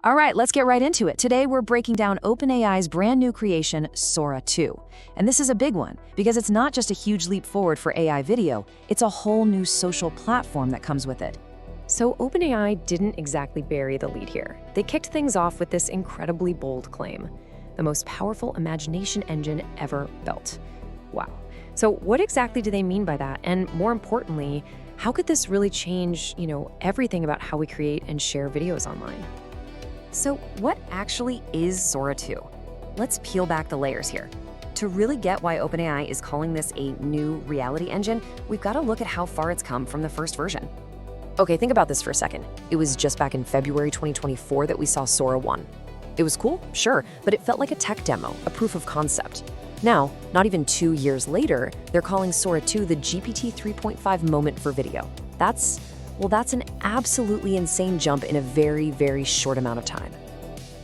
All right, let's get right into it. Today, we're breaking down OpenAI's brand new creation, Sora 2. And this is a big one because it's not just a huge leap forward for AI video, it's a whole new social platform that comes with it. So OpenAI didn't exactly bury the lead here. They kicked things off with this incredibly bold claim: the most powerful imagination engine ever built. Wow. So what exactly do they mean by that? And more importantly, how could this really change, everything about how we create and share videos online? So what actually is Sora 2? Let's peel back the layers here. To really get why OpenAI is calling this a new reality engine, we've got to look at how far it's come from the first version. Okay, think about this for a second. It was just back in February 2024 that we saw Sora 1. It was cool, sure, but it felt like a tech demo, a proof of concept. Now, not even 2 years later, they're calling Sora 2 the GPT 3.5 moment for video. That's an absolutely insane jump in a very, very short amount of time.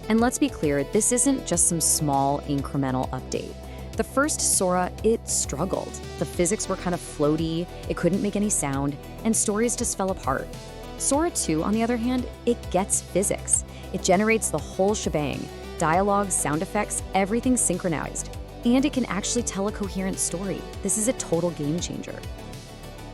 And let's be clear, this isn't just some small incremental update. The first Sora, it struggled. The physics were kind of floaty, it couldn't make any sound, and stories just fell apart. Sora 2, on the other hand, it gets physics. It generates the whole shebang: dialogue, sound effects, everything synchronized. And it can actually tell a coherent story. This is a total game changer.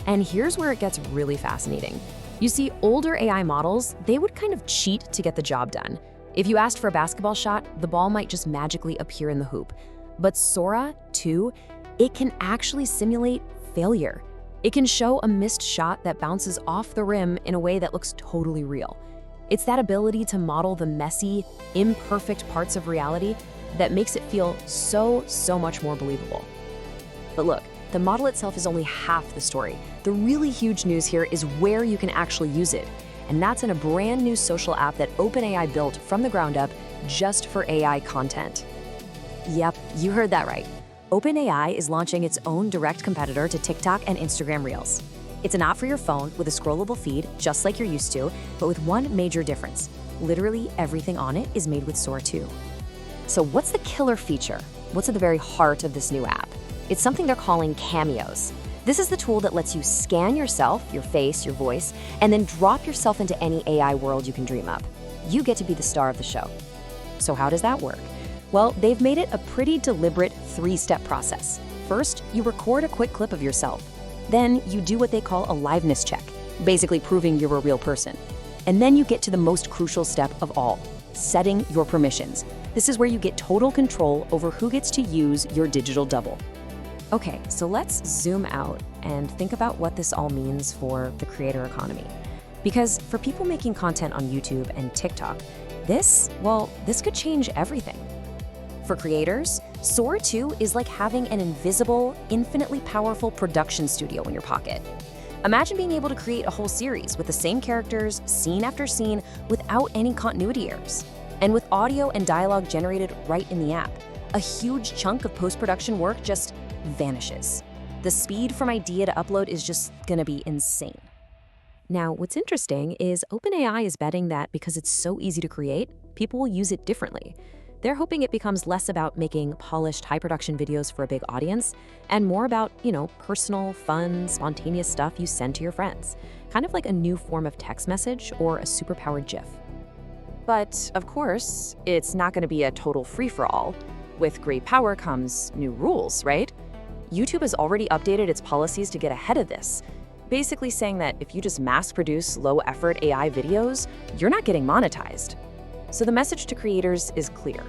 And here's where it gets really fascinating. You see, older AI models, they would kind of cheat to get the job done. If you asked for a basketball shot, the ball might just magically appear in the hoop. But Sora 2, it can actually simulate failure. It can show a missed shot that bounces off the rim in a way that looks totally real. It's that ability to model the messy, imperfect parts of reality that makes it feel so much more believable. But look, the model itself is only half the story. The really huge news here is where you can actually use it. And that's in a brand new social app that OpenAI built from the ground up just for AI content. Yep, you heard that right. OpenAI is launching its own direct competitor to TikTok and Instagram Reels. It's an app for your phone with a scrollable feed, just like you're used to, but with one major difference. Literally everything on it is made with Sora 2. So what's the killer feature? What's at the very heart of this new app? It's something they're calling Cameos. This is the tool that lets you scan yourself, your face, your voice, and then drop yourself into any AI world you can dream up. You get to be the star of the show. So how does that work? Well, they've made it a pretty deliberate 3-step process. First, you record a quick clip of yourself. Then you do what they call a liveness check, basically proving you're a real person. And then you get to the most crucial step of all: setting your permissions. This is where you get total control over who gets to use your digital double. Okay, so let's zoom out and think about what this all means for the creator economy. Because for people making content on YouTube and TikTok, this could change everything. For creators, Sora 2 is like having an invisible, infinitely powerful production studio in your pocket. Imagine being able to create a whole series with the same characters, scene after scene, without any continuity errors. And with audio and dialogue generated right in the app, a huge chunk of post-production work just vanishes. The speed from idea to upload is just gonna be insane. Now, what's interesting is OpenAI is betting that because it's so easy to create, people will use it differently. They're hoping it becomes less about making polished, high-production videos for a big audience and more about, personal, fun, spontaneous stuff you send to your friends. Kind of like a new form of text message or a superpowered GIF. But, of course, it's not going to be a total free-for-all. With great power comes new rules, right? YouTube has already updated its policies to get ahead of this, basically saying that if you just mass-produce low-effort AI videos, you're not getting monetized. So the message to creators is clear.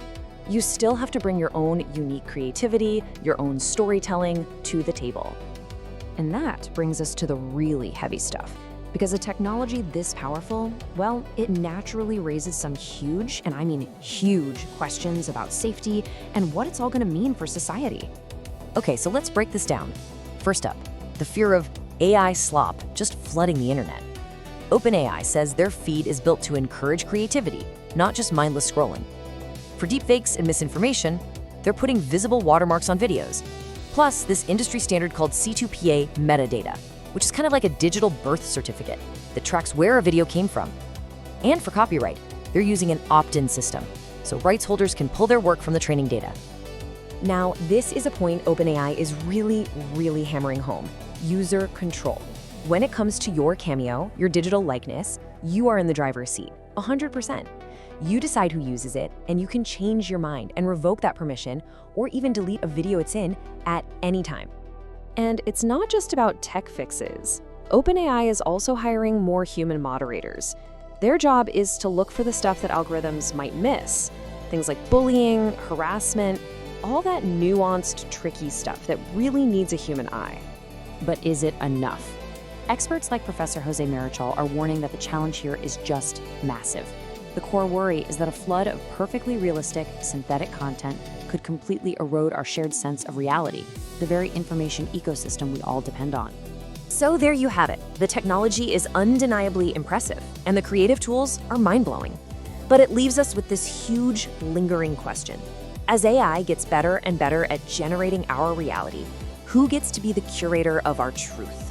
You still have to bring your own unique creativity, your own storytelling to the table. And that brings us to the really heavy stuff. Because a technology this powerful, it naturally raises some huge, and I mean huge, questions about safety and what it's all gonna mean for society. Okay, so let's break this down. First up, the fear of AI slop just flooding the internet. OpenAI says their feed is built to encourage creativity, not just mindless scrolling. For deepfakes and misinformation, they're putting visible watermarks on videos. Plus, this industry standard called C2PA metadata, which is kind of like a digital birth certificate that tracks where a video came from. And for copyright, they're using an opt-in system, so rights holders can pull their work from the training data. Now, this is a point OpenAI is really hammering home: user control. When it comes to your Cameo, your digital likeness, you are in the driver's seat, 100%. You decide who uses it, and you can change your mind and revoke that permission or even delete a video it's in at any time. And it's not just about tech fixes. OpenAI is also hiring more human moderators. Their job is to look for the stuff that algorithms might miss. Things like bullying, harassment, all that nuanced, tricky stuff that really needs a human eye. But is it enough? Experts like Professor Jose Marichal are warning that the challenge here is just massive. The core worry is that a flood of perfectly realistic, synthetic content could completely erode our shared sense of reality, the very information ecosystem we all depend on. So there you have it. The technology is undeniably impressive, and the creative tools are mind-blowing. But it leaves us with this huge, lingering question. As AI gets better and better at generating our reality, who gets to be the curator of our truth?